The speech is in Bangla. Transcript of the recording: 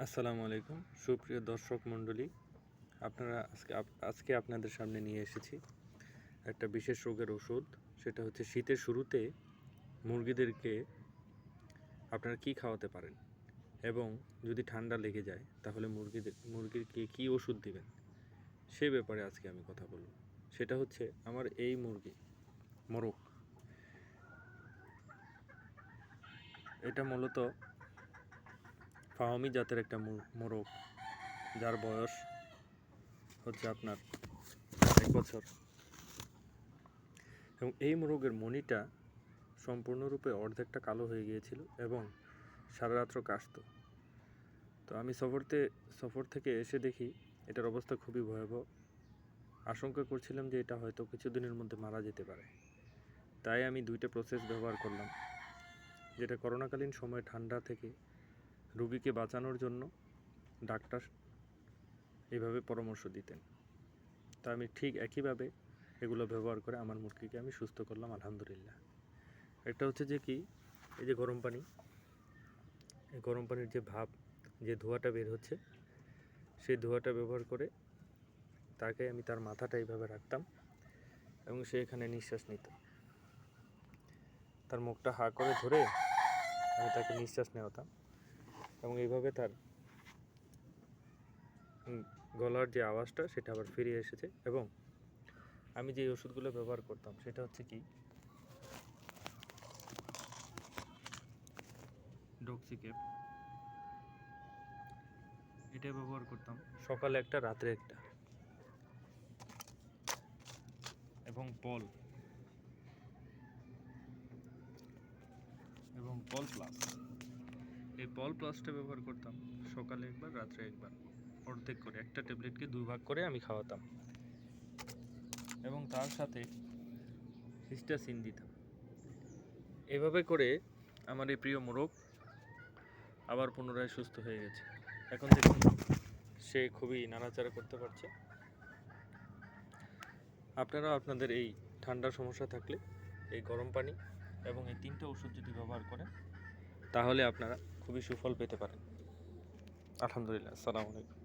আসসালামু আলাইকুম সুপ্রিয় দর্শক মণ্ডলী, আপনারা আজকে আপনাদের সামনে নিয়ে এসেছি একটা বিশেষ রোগের ওষুধ। সেটা হচ্ছে শীতের শুরুতে মুরগিদেরকে আপনারা কি খাওয়াতে পারেন এবং যদি ঠান্ডা লেগে যায় তাহলে মুরগিকে কি ওষুধ দিবেন সে ব্যাপারে আজকে আমি কথা বলব। সেটা হচ্ছে আমার এই মুরগি মোরগ, এটা মূলত ফাহমি জাতের একটা মোরগ, যার বয়স হচ্ছে আপনার 1 বছর। এবং এই মোরগের মনিটা সম্পূর্ণরূপে অর্ধেকটা কালো হয়ে গিয়েছিল এবং সারা রাত্র কাশত। তো আমি সফর থেকে এসে দেখি এটার অবস্থা খুবই ভয়াবহ। আশঙ্কা করছিলাম যে এটা হয়তো কিছুদিনের মধ্যে মারা যেতে পারে। তাই আমি 2টা প্রসেস ব্যবহার করলাম, যেটা করোনাকালীন সময়ে ঠান্ডা থেকে রোগীকে বাঁচানোর জন্য ডাক্তার এইভাবে পরামর্শ দিতেন। তা আমি ঠিক একইভাবে এগুলো ব্যবহার করে আমার মুরগিকে আমি সুস্থ করলাম, আলহামদুলিল্লাহ। একটা হচ্ছে যে কি, এই যে গরম পানি, এই গরম পানির যে ভাপ, যে ধোঁয়াটা বের হচ্ছে, সেই ধোঁয়াটা ব্যবহার করে তাকে আমি তার মাথাটা এইভাবে রাখতাম এবং সে এখানে নিঃশ্বাস নিত। তার মুখটা হা করে ধরে আমি তাকে নিঃশ্বাস নেওয়াতাম এবং এইভাবে তার গলার যে আওয়াজটা সেটা আবার ফিরে এসেছে। এবং আমি যে ওষুধগুলো ব্যবহার করতাম সেটা হচ্ছে কি, ডক্সিক্যাপ, এটা ব্যবহার করতাম সকালে একটা রাত্রে একটা, এবং পল প্লাস, এই পল প্লাসটা ব্যবহার করতাম সকালে একবার রাত্রে একবার, অর্ধেক করে একটা ট্যাবলেটকে 2 ভাগ করে আমি খাওয়াতাম এবং তার সাথে হিস্টাসিন দিতাম। এভাবে করে আমার এই প্রিয় মোরগ আবার পুনরায় সুস্থ হয়ে গেছে। এখন দেখুন সে খুবই নাড়াচাড়া করতে পারছে। আপনারাও আপনাদের এই ঠান্ডার সমস্যা থাকলে এই গরম পানি এবং এই 3টা ওষুধ যদি ব্যবহার করেন তাহলে আপনারা খুবই সুফল পেতে পারেন। আলহামদুলিল্লাহ। আসসালামু আলাইকুম।